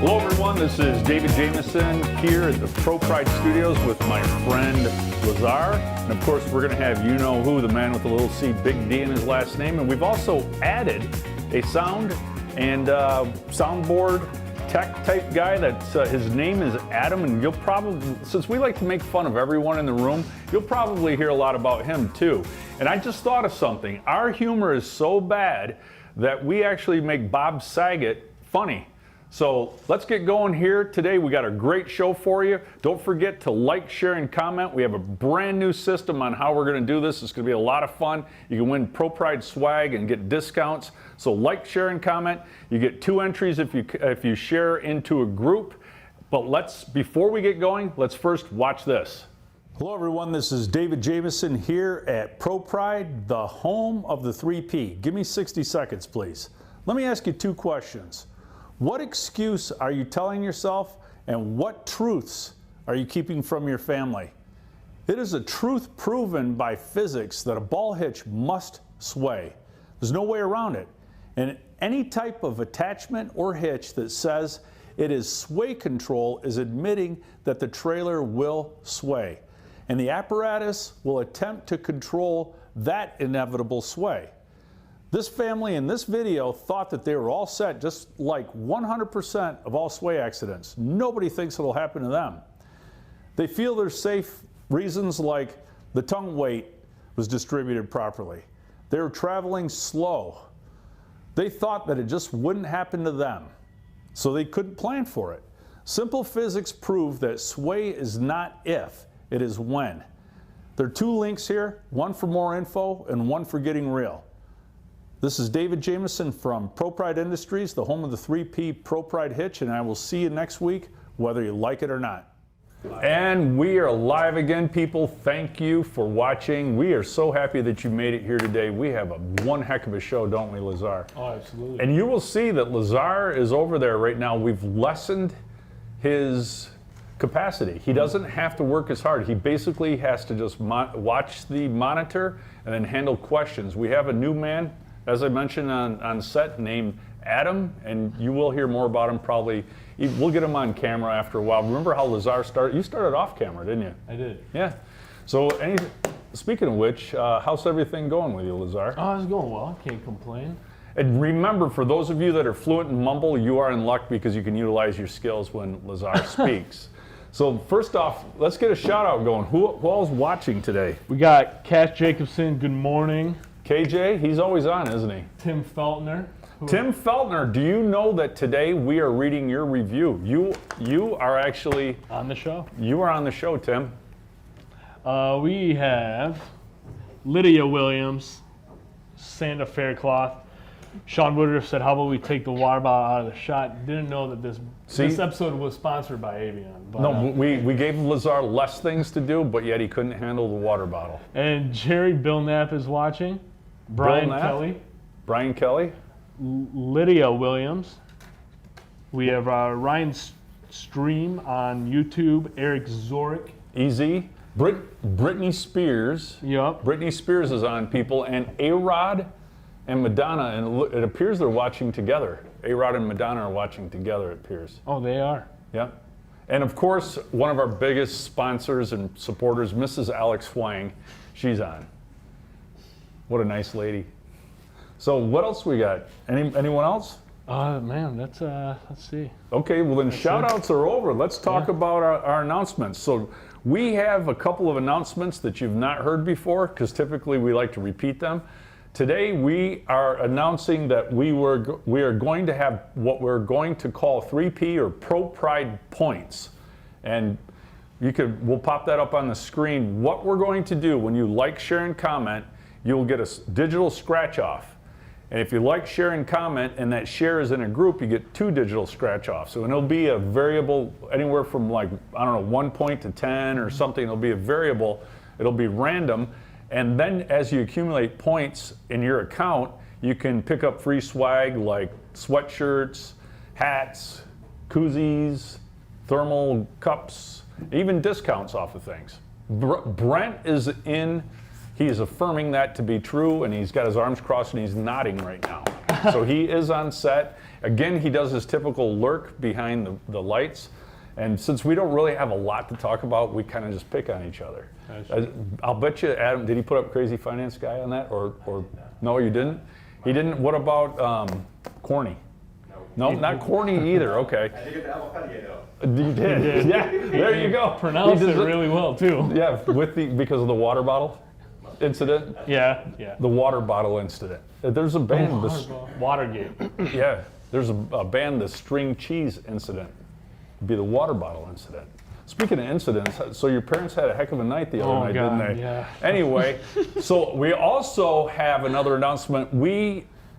Hello everyone, this is David Jameson here at the ProPride Studios with my friend Lazar. And of course we're going to have you-know-who, the man with the little C, Big D in his last name. And we've also added a sound and soundboard tech type guy that's his name is Adam, and you'll probably, since we like to make fun of everyone in the room, you'll probably hear a lot about him too. And I just thought of something. Our humor is so bad that we actually make Bob Saget funny. So let's get going here today. We got a great show for you. Don't forget to like, share, and comment. We have a brand new system on how we're going to do this. It's going to be a lot of fun. You can win ProPride swag and get discounts. So like, share, and comment. You get 2 entries if you share into a group. But before we get going, let's first watch this. Hello everyone, this is David Jameson here at ProPride, the home of the 3P. Give me 60 seconds, please. Let me ask you 2 questions. What excuse are you telling yourself, and what truths are you keeping from your family? It is a truth proven by physics that a ball hitch must sway. There's no way around it. And any type of attachment or hitch that says it is sway control is admitting that the trailer will sway. And the apparatus will attempt to control that inevitable sway. This family in this video thought that they were all set, just like 100% of all sway accidents. Nobody thinks it'll happen to them. They feel there's safe reasons like the tongue weight was distributed properly. They were traveling slow. They thought that it just wouldn't happen to them, so they couldn't plan for it. Simple physics prove that sway is not if, it is when. There are 2 links here, one for more info and one for getting real. This is David Jameson from ProPride Industries, the home of the 3P ProPride Hitch, and I will see you next week, whether you like it or not. And we are live again, people. Thank you for watching. We are so happy that you made it here today. We have one heck of a show, don't we, Lazar? Oh, absolutely. And you will see that Lazar is over there right now. We've lessened his capacity. He doesn't have to work as hard. He basically has to just watch the monitor and then handle questions. We have a new man, as I mentioned on set, named Adam, and you will hear more about him probably. We'll get him on camera after a while. Remember how Lazar started? You started off camera, didn't you? I did. Yeah. So speaking of which, how's everything going with you, Lazar? Oh, it's going well. Can't complain. And remember, for those of you that are fluent in mumble, you are in luck because you can utilize your skills when Lazar speaks. So first off, let's get a shout out going. Who all's watching today? We got Cash Jacobson, good morning. KJ, he's always on, isn't he? Tim Feltner. Tim Feltner, do you know that today we are reading your review? You are actually on the show. You are on the show, Tim. We have Lydia Williams, Santa Faircloth. Sean Woodruff said, how about we take the water bottle out of the shot? Didn't know that this episode was sponsored by Avion. But, no, we gave Lazar less things to do, but yet he couldn't handle the water bottle. And Jerry Bill Knapp is watching. Brian Kelly. Brian Kelly. Lydia Williams. We have Ryan Stream on YouTube. Eric Zorick. Easy. Britney Spears. Yep. Britney Spears is on, people. And A-Rod and Madonna, and it appears they're watching together. A-Rod and Madonna are watching together, it appears. Oh, they are. Yeah. And of course, one of our biggest sponsors and supporters, Mrs. Alex Hwang, she's on. What a nice lady. So what else we got? Anyone else? Man, let's see. Okay, well then shout outs are over. Let's talk about our announcements. So we have a couple of announcements that you've not heard before, because typically we like to repeat them. Today we are announcing that we are going to have what we're going to call 3P or ProPride points. And we'll pop that up on the screen. What we're going to do when you like, share, and comment, you'll get a digital scratch off. And if you like, share, and comment, and that share is in a group, you get 2 digital scratch offs. So it'll be a variable anywhere from 1 point to 10 or something. It'll be a variable. It'll be random. And then as you accumulate points in your account, you can pick up free swag like sweatshirts, hats, koozies, thermal cups, even discounts off of things. Brent is in, he is affirming that to be true, and he's got his arms crossed and he's nodding right now. So he is on set. Again, he does his typical lurk behind the lights. And since we don't really have a lot to talk about, we kind of just pick on each other. I'll bet you, Adam, did he put up Crazy Finance Guy on that? Or no, you didn't? He didn't? What about Corny? No, not Corny either. Okay. I think it's avocado. You did. Yeah, there you go. Pronounced it really well, too. Yeah, because of the water bottle incident. Yeah. The water bottle incident. There's a band. Watergate. Yeah, there's a band, the String Cheese incident. It'd be the water bottle incident. Speaking of incidents, so your parents had a heck of a night the other night, God, didn't they? Yeah. Anyway, so we also have another announcement.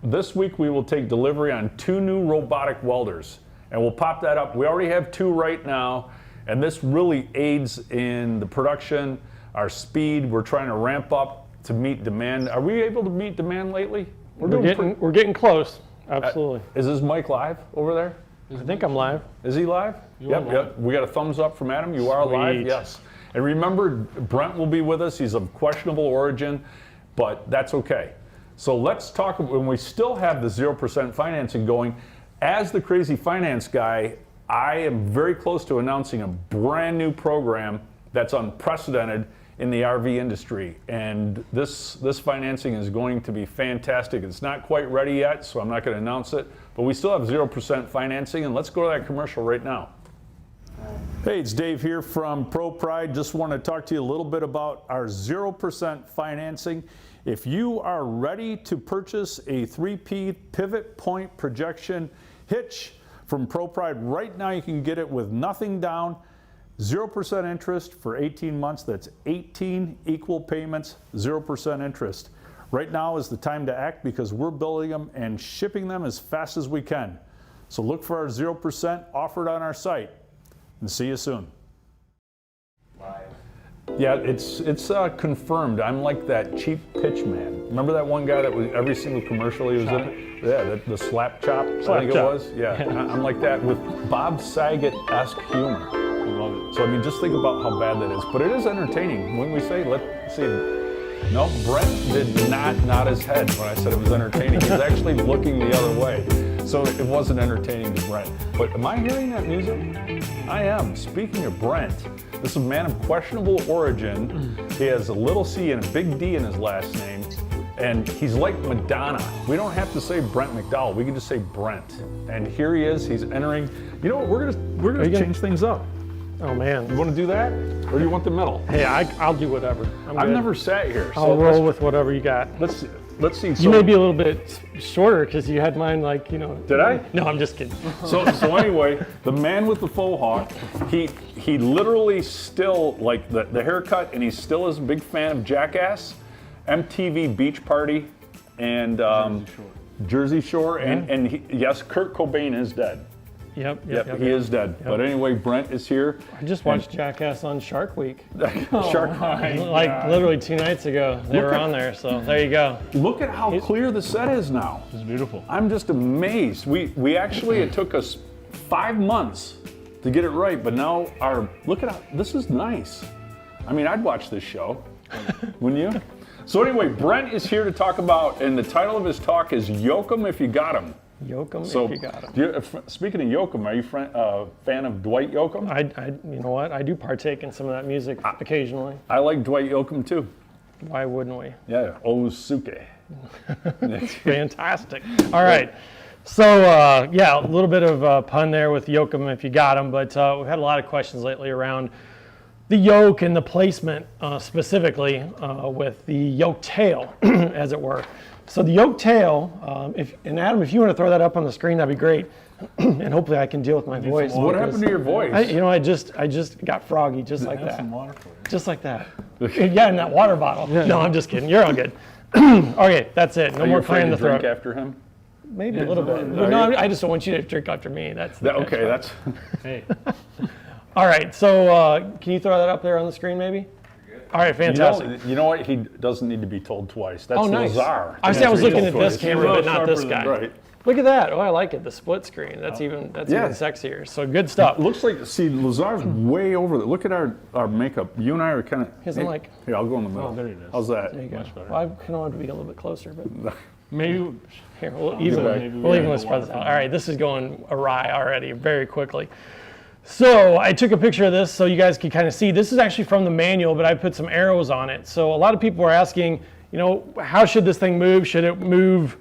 This week we will take delivery on 2 new robotic welders, and we'll pop that up. We already have 2 right now, and this really aids in the production, our speed. We're trying to ramp up to meet demand. Are we able to meet demand lately? We're getting close. Absolutely. Is this mic live over there? I think I'm live. Is he live? Yep. We got a thumbs up from Adam. You are live. Yes. And remember, Brent will be with us. He's of questionable origin, but that's okay. So let's talk, when we still have the 0% financing going, as the Crazy Finance Guy, I am very close to announcing a brand new program that's unprecedented in the RV industry. And this financing is going to be fantastic. It's not quite ready yet, so I'm not going to announce it, but we still have 0% financing, and let's go to that commercial right now. Hey, it's Dave here from ProPride. Just want to talk to you a little bit about our 0% financing. If you are ready to purchase a 3P pivot point projection hitch from ProPride, right now you can get it with nothing down, 0% interest for 18 months. That's 18 equal payments, 0% interest. Right now is the time to act because we're building them and shipping them as fast as we can. So look for our 0% offered on our site, and see you soon. Yeah, it's confirmed. I'm like that cheap pitch man. Remember that one guy that was every single commercial he was in? Yeah, the slap chop, I think it was. Yeah, I'm like that with Bob Saget-esque humor. I love it. So I mean, just think about how bad that is. But it is entertaining. When we say, let's see. No, Brent did not nod his head when I said it was entertaining. He was actually looking the other way. So it wasn't entertaining to Brent. But am I hearing that music? I am. Speaking of Brent, this is a man of questionable origin. He has a little C and a big D in his last name. And he's like Madonna. We don't have to say Brent McDowell. We can just say Brent. And here he is. He's entering. You know what? We're gonna change things up. Oh man. You want to do that, or do you want the middle? Hey, I'll do whatever. I've never sat here. I'll roll with whatever you got. Let's see. You may be a little bit shorter because you had mine like, you know. Did I? No, I'm just kidding. So anyway, the man with the faux hawk, he literally still like the haircut, and he still is a big fan of Jackass, MTV Beach Party, and Jersey Shore, and yes, Kurt Cobain is dead. Yep, he is dead. Yep. But anyway, Brent is here. I just watched Jackass on Shark Week. Shark Week. Like literally 2 nights ago, they were on there, so there you go. Look at how clear the set is now. It's beautiful. I'm just amazed. We actually, it took us 5 months to get it right, but now look at how, this is nice. I mean, I'd watch this show, wouldn't you? So anyway, Brent is here to talk about, and the title of his talk is YOKE'em If You Got 'Em. YOKE'em if you got 'em. Speaking of YOKE'em, are you a fan of Dwight YOKE'em? You know what? I do partake in some of that music occasionally. I like Dwight YOKE'em too. Why wouldn't we? Yeah, Osuke. Fantastic. All right. So, yeah, a little bit of pun there with YOKE'em if you got 'em, but we've had a lot of questions lately around the yoke and the placement specifically with the yoke tail, as it were. So the yoke tail, and Adam, if you want to throw that up on the screen, that'd be great. And hopefully I can deal with my voice. What happened to your voice? I just got froggy just like that. Some water for you. Just like that. Yeah, in that water bottle. Yeah. No, I'm just kidding. You're all good. Okay, that's it. No more clearing the throat. Drink after him? Maybe a little bit. But no, I just don't want you to drink after me. Okay, that's. Hey. All right, so can you throw that up there on the screen, maybe? All right, fantastic. You know what? He doesn't need to be told twice. That's nice. Lazar. I was looking at this camera, but not this guy. Right. Look at that. Oh, I like it. The split screen. That's even sexier. So good stuff. It looks like, see, Lazar's way over there. Look at our makeup. You and I are kind of. Here, I'll go in the middle. Oh, there it is. How's that? There you go. Well, I kind of want to be a little bit closer, but Maybe. Here, we'll even water spread this out. All right, this is going awry already very quickly. So I took a picture of this so you guys can kind of see. This is actually from the manual, but I put some arrows on it. So a lot of people are asking, you know, how should this thing move? Should it move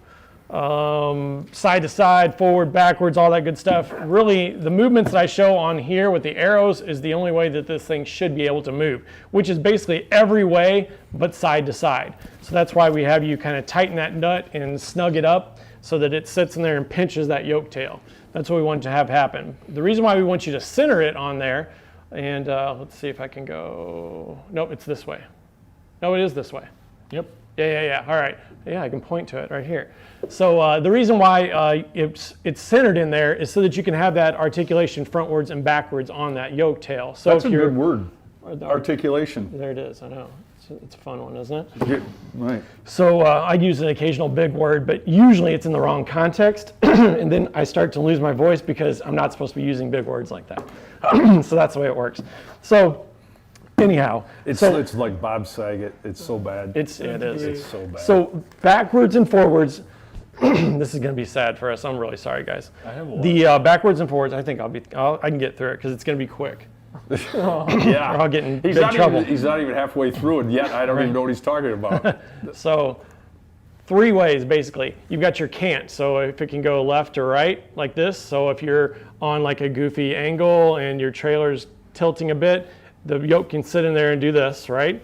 side to side, forward, backwards, all that good stuff? Really, the movements that I show on here with the arrows is the only way that this thing should be able to move, which is basically every way but side to side. So that's why we have you kind of tighten that nut and snug it up so that it sits in there and pinches that yoke tail. That's what we want to have happen. The reason why we want you to center it on there, and let's see if I can go, nope, it's this way. No, it is this way. Yep. Yeah. All right. Yeah, I can point to it right here. So the reason why it's centered in there is so that you can have that articulation frontwards and backwards on that yoke tail. So That's a good word. Articulation. There it is. I know. It's a fun one, isn't it? Yeah, right. So I use an occasional big word, but usually it's in the wrong context, and then I start to lose my voice because I'm not supposed to be using big words like that. So that's the way it works. So anyhow, It's like Bob Saget. It's so bad. it is. It's so bad. So backwards and forwards. This is going to be sad for us. I'm really sorry, guys. I have a lot. The backwards and forwards. I think I can get through it because it's going to be quick. yeah. We're all getting in big trouble. trouble. He's not even halfway through it yet. I don't even know what he's talking about. So 3 ways basically. You've got your cant. So if it can go left or right like this. So if you're on like a goofy angle and your trailer's tilting a bit, the yoke can sit in there and do this, right?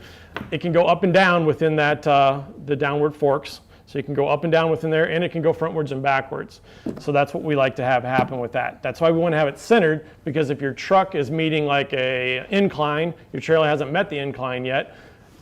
It can go up and down within that the downward forks. So you can go up and down within there, and it can go frontwards and backwards. So that's what we like to have happen with that. That's why we want to have it centered, because if your truck is meeting like a incline, your trailer hasn't met the incline yet,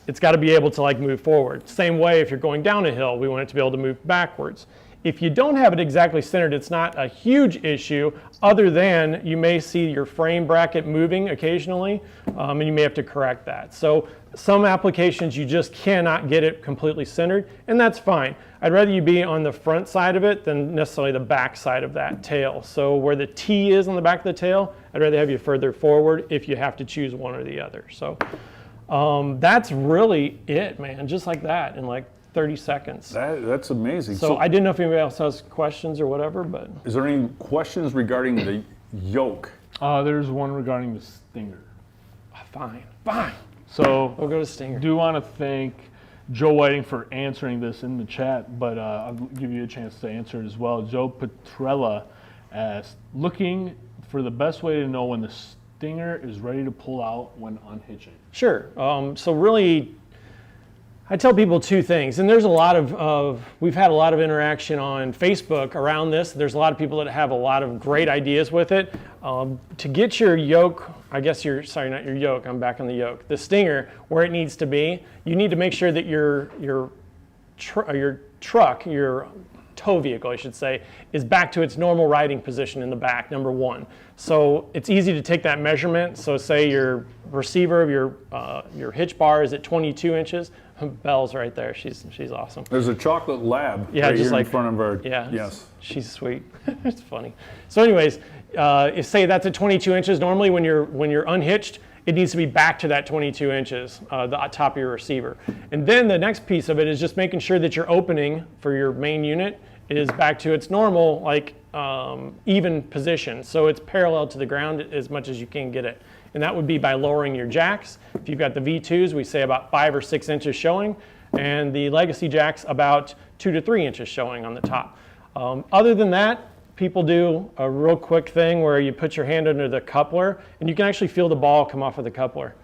it's got to be able to like move forward. Same way if you're going down a hill, we want it to be able to move backwards. If you don't have it exactly centered, it's not a huge issue, other than you may see your frame bracket moving occasionally, and you may have to correct that. So some applications you just cannot get it completely centered, and that's fine. I'd rather you be on the front side of it than necessarily the back side of that tail. So where the T is on the back of the tail, I'd rather have you further forward if you have to choose one or the other. So that's really it, man, just like that in like 30 seconds. That's amazing. So I didn't know if anybody else has questions or whatever, but. Is there any questions regarding the yoke? There's one regarding the stinger. Fine. So We'll go to stinger. do want to thank Joe Whiting for answering this in the chat, but I'll give you a chance to answer it as well. Joe Petrella asked, looking for the best way to know when the stinger is ready to pull out when unhitching. Sure. So really, I tell people 2 things, and there's a lot of we've had a lot of interaction on Facebook around this. There's a lot of people that have a lot of great ideas with it. To get your yoke, I guess not your yoke, I'm back on the yoke, the stinger where it needs to be, you need to make sure that your truck, your tow vehicle, I should say, is back to its normal riding position in the back, number 1. So it's easy to take that measurement. So say your receiver of your hitch bar is at 22 inches. Belle's right there. She's awesome. There's a chocolate lab Yeah, right just here like in front of our. Yeah. Yes. She's sweet. It's funny. So anyways, say that's at 22 inches. Normally when you're unhitched, it needs to be back to that 22 inches, the top of your receiver. And then the next piece of it is just making sure that your opening for your main unit is back to its normal, like even position. So it's parallel to the ground as much as you can get it. And that would be by lowering your jacks. If you've got the V2s, we say about 5 or 6 inches showing, and the legacy jacks about 2 to 3 inches showing on the top. Other than that, people do a real quick thing where you put your hand under the coupler, and you can actually feel the ball come off of the coupler.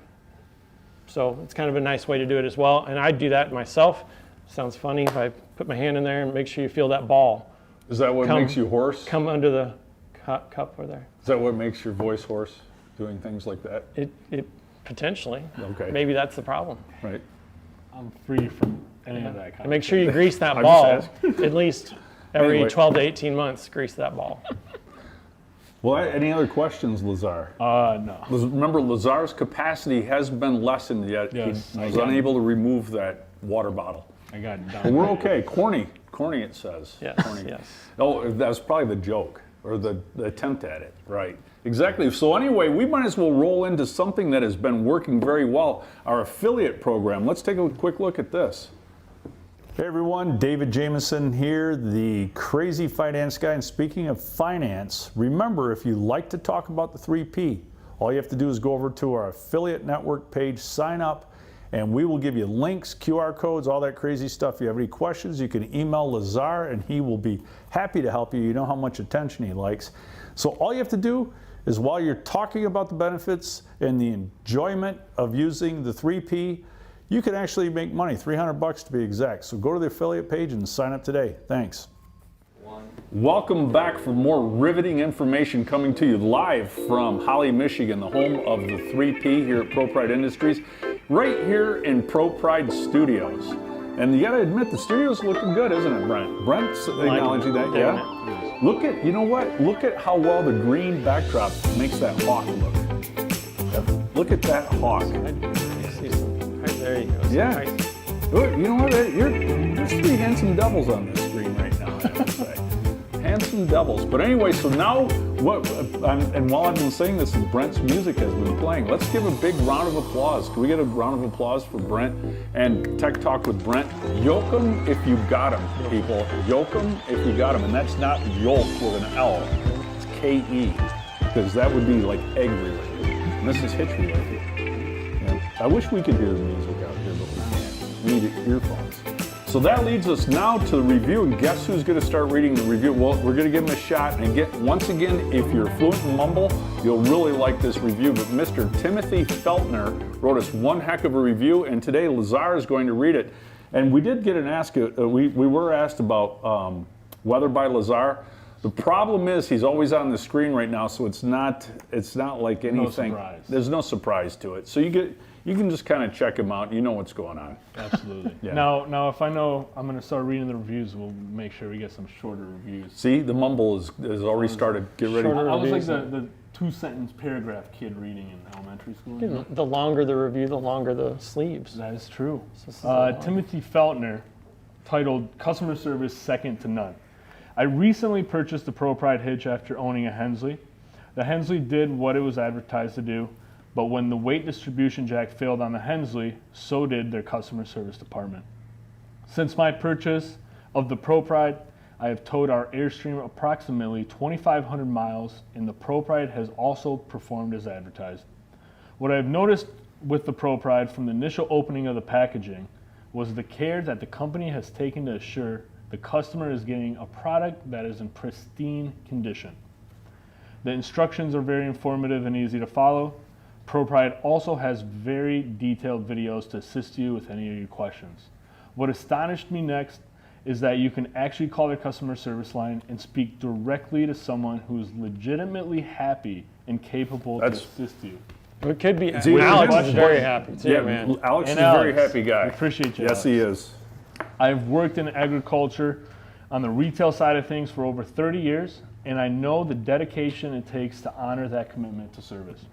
So it's kind of a nice way to do it as well, and I do that myself. Sounds funny if I put my hand in there and make sure you feel that ball. Is that what makes you hoarse? Come under the coupler there. Is that what makes your voice hoarse? Doing things like that? It potentially. Okay. Maybe that's the problem. Right. I'm free from any of that kind And make sure you grease that I'm ball just at least every Anyway. 12 to 18 months. Grease that ball. Well, any other questions, Lazar? No. Remember, Lazar's capacity has been lessened yet. Yes, He I was got it. unable to remove that water bottle. I got it But down. we're okay. Corny, it says. Yes. Corny. Yes. Oh, that was probably the joke, or the attempt at it. Right. Exactly. So anyway, we might as well roll into something that has been working very well, our affiliate program. Let's take a quick look at this. Hey everyone, David Jameson here, the crazy finance guy. And speaking of finance, remember, if you like to talk about the 3P, all you have to do is go over to our affiliate network page, sign up, and we will give you links, QR codes, all that crazy stuff. If you have any questions, you can email Lazar and he will be happy to help you. You know how much attention he likes. So all you have to do is, while you're talking about the benefits and the enjoyment of using the 3P, you can actually make money, $300 to be exact. So go to the affiliate page and sign up today. Thanks. Welcome back for more riveting information coming to you live from Holly, Michigan, the home of the 3P here at ProPride Industries, right here in ProPride Studios. And you gotta admit, the studio's looking good, isn't it, Brent? Brent's acknowledging that, yeah? Look at, you know what? Look at how well the green backdrop makes that hawk look. Look at that hawk. There you go. Yeah. Look, you know what? There's three handsome devils on this screen right now, I would say. Handsome devils. But anyway, so now, and while I've been saying this, Brent's music has been playing. Let's give a big round of applause. Can we get a round of applause for Brent and Tech Talk with Brent? YOKE'em if you got him, people. YOKE'em if you got him. And that's not yolk with an L. It's K-E. Because that would be like egg related. And this is Hitch related. I wish we could hear the music out here, but we can't. We need earphones. So that leads us now to the review, and guess who's going to start reading the review? Well, we're going to give him a shot, and once again, if you're fluent in mumble, you'll really like this review. But Mr. Timothy Feltner wrote us one heck of a review, and today Lazar is going to read it. And we did get an ask, we were asked about weather by Lazar. The problem is he's always on the screen right now, so it's not like anything. No surprise. There's no surprise to it. So you can just kind of check him out. You know what's going on. Absolutely. Yeah. Now, if I know I'm going to start reading the reviews, we'll make sure we get some shorter reviews. See, the mumble has already started. Get ready. I was like the two-sentence paragraph kid reading in elementary school. The longer the review, the longer the sleeves. That is true. So Timothy Feltner, titled "Customer Service Second to None." I recently purchased the ProPride Hitch after owning a Hensley. The Hensley did what it was advertised to do, but when the weight distribution jack failed on the Hensley, so did their customer service department. Since my purchase of the ProPride, I have towed our Airstream approximately 2,500 miles, and the ProPride has also performed as advertised. What I've noticed with the ProPride from the initial opening of the packaging was the care that the company has taken to assure the customer is getting a product that is in pristine condition. The instructions are very informative and easy to follow. ProPride also has very detailed videos to assist you with any of your questions. What astonished me next is that you can actually call their customer service line and speak directly to someone who is legitimately happy and capable to assist you. It could be. Alex Alex is very happy too, man. Alex And is a very Alex, happy guy. I appreciate you, Yes, Alex. he is. I've worked in agriculture on the retail side of things for over 30 years, and I know the dedication it takes to honor that commitment to service.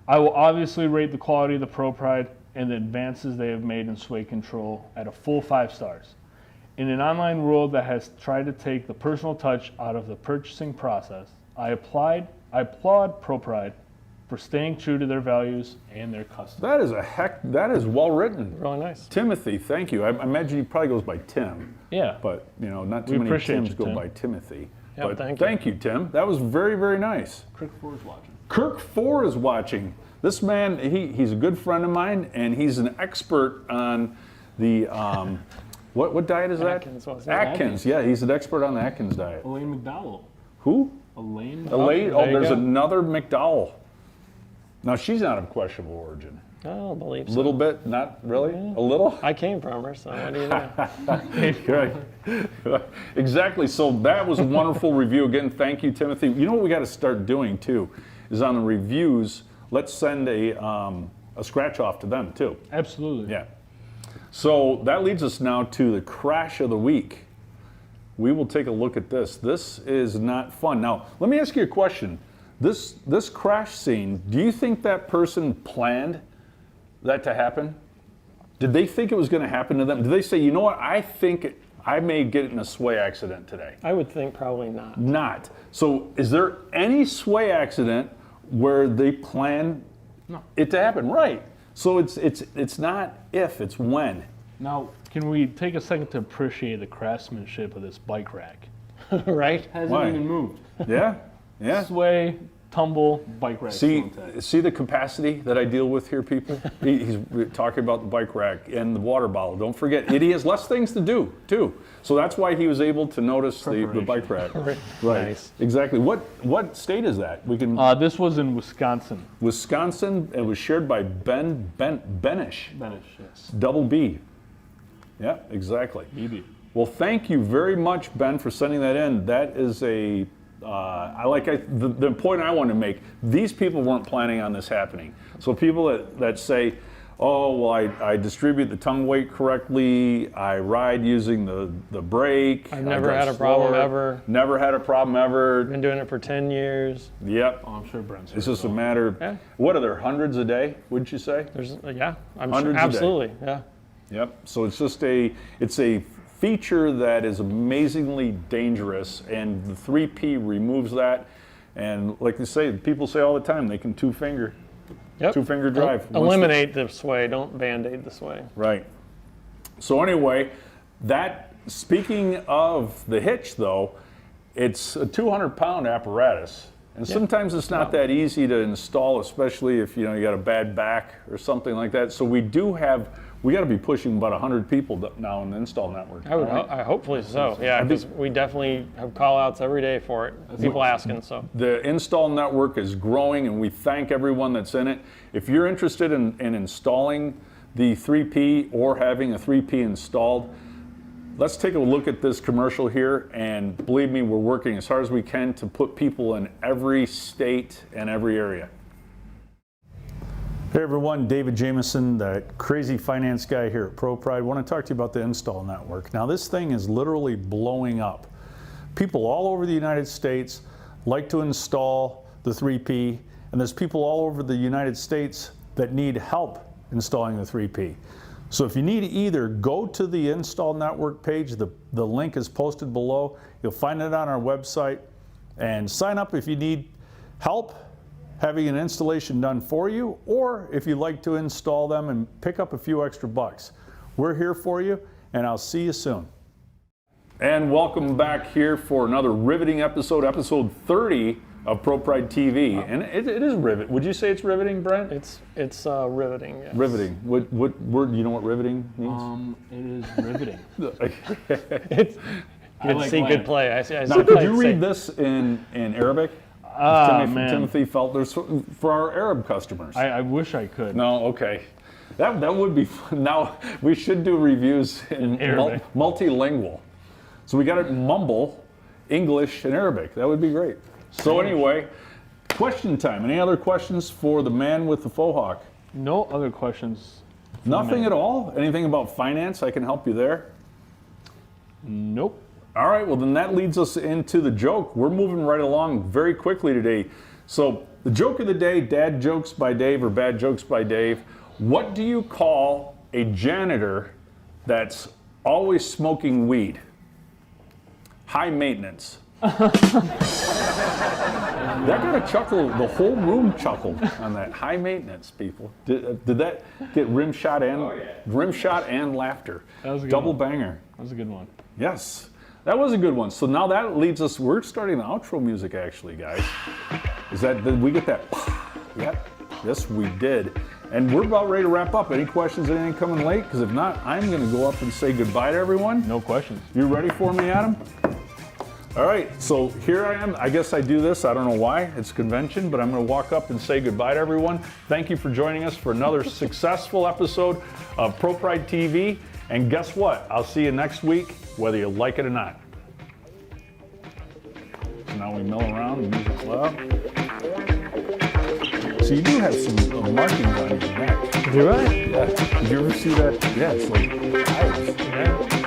I will obviously rate the quality of the ProPride and the advances they have made in sway control at a full 5 stars. In an online world that has tried to take the personal touch out of the purchasing process, I applaud ProPride for staying true to their values and their customs. That is well written. Really nice. Timothy, thank you. I imagine he probably goes by Tim. Yeah. But, not too We many appreciate Tims you, go Tim. by Timothy. Yeah, but thank you. Tim. That was very, very nice. Kirk Ford is watching. Kirk Ford is watching. This man, he's a good friend of mine, and he's an expert on the, what diet is that? Atkins, wasn't it? Atkins, yeah, he's an expert on the Atkins diet. Elaine McDowell. Who? Elaine. Elaine? there you There's go. another McDowell. Now, she's not of questionable origin. I don't believe so. A little bit, not really? A little? I came from her, so what do you know? Right. Exactly. So that was a wonderful review. Again, thank you, Timothy. You know what we got to start doing too is on the reviews. Let's send a scratch off to them too. Absolutely. Yeah. So that leads us now to the crash of the week. We will take a look at this. This is not fun. Now, let me ask you a question. This crash scene, do you think that person planned that to happen? Did they think it was going to happen to them? Did they say, you know what, I think I may get in a sway accident today? I would think probably not. Not. So is there any sway accident where they plan it to happen? Right. So it's not if, it's when. Now, Can we take a second to appreciate the craftsmanship of this bike rack? Right? Hasn't Why? even moved. Yeah, yeah. Sway, tumble, bike rack. See the capacity that I deal with here, people? He's talking about the bike rack and the water bottle. Don't forget, he has less things to do, too. So that's why he was able to notice the bike rack. Right. Nice. Exactly. What state is that? We can. This was in Wisconsin. Wisconsin. It was shared by Benish. Benish, yes. Double B. Yeah, exactly. BB. Well, thank you very much, Ben, for sending that in. That is the point I want to make. These people weren't planning on this happening. So people that say, oh, well, I distribute the tongue weight correctly, I ride using the brake. I've never had a problem ever. Never had a problem ever. Been doing it for 10 years. Yep. Oh, I'm sure Brent's It's just a matter of, what are there, hundreds a day, wouldn't you say? There's, yeah, I'm Hundreds sure, a day. absolutely, yeah. Yep. So it's just it's a feature that is amazingly dangerous, and the 3P removes that. And like they say, people say all the time, they can two-finger drive. Eliminate the sway, don't Band-Aid the sway. Right. So anyway, speaking of the hitch though, it's a 200-pound apparatus. And sometimes it's not that easy to install, especially if you got a bad back or something like that. So we got to be pushing about 100 people now in the install network. I hopefully so. Yeah, because we definitely have call-outs every day for it. People asking. So the install network is growing, and we thank everyone that's in it. If you're interested in installing the 3P or having a 3P installed, let's take a look at this commercial here. And believe me, we're working as hard as we can to put people in every state and every area. Hey everyone, David Jameson, the crazy finance guy here at ProPride. I want to talk to you about the install network. Now this thing is literally blowing up. People all over the United States like to install the 3P, and there's people all over the United States that need help installing the 3P. So if you need either, go to the install network page. The link is posted below. You'll find it on our website, and sign up if you need help having an installation done for you, or if you'd like to install them and pick up a few extra bucks. We're here for you, and I'll see you soon. And welcome back here for another riveting episode 30 of ProPride TV. And it is riveting. Would you say it's riveting, Brent? it's riveting. Yes. Riveting. What word? You know what riveting means? It is riveting. Good play. Now, could you read this in Arabic? Timothy felt there's for our Arab customers. I wish I could. No, okay. That would be fun. Now we should do reviews in Arabic. Multilingual. So we got to mumble English and Arabic. That would be great. So anyway, question time. Any other questions for the man with the faux hawk? No other questions. Nothing at all? Anything about finance? I can help you there. Nope. All right, well then that leads us into the joke. We're moving right along very quickly today. So the joke of the day, dad jokes by Dave or bad jokes by Dave. What do you call a janitor that's always smoking weed? High maintenance. That got a chuckle, the whole room chuckled on that. High maintenance, people. Did that get rim shot and laughter? That was a good Double one. banger. That was a good one. Yes, that was a good one. So now that leads us, we're starting the outro music actually, guys. Did we get that? Yep, yes we did. And we're about ready to wrap up. Any questions, anything coming late? Because if not, I'm gonna go up and say goodbye to everyone. No questions. You ready for me, Adam? All right, so here I am. I guess I do this, I don't know why, it's convention, but I'm gonna walk up and say goodbye to everyone. Thank you for joining us for another successful episode of ProPride TV. And guess what? I'll see you next week, whether you like it or not. So now we mill around, the music's loud. So you do have some markings on your neck. Do I? Yeah. Did you ever see that? Yeah, it's like, yeah.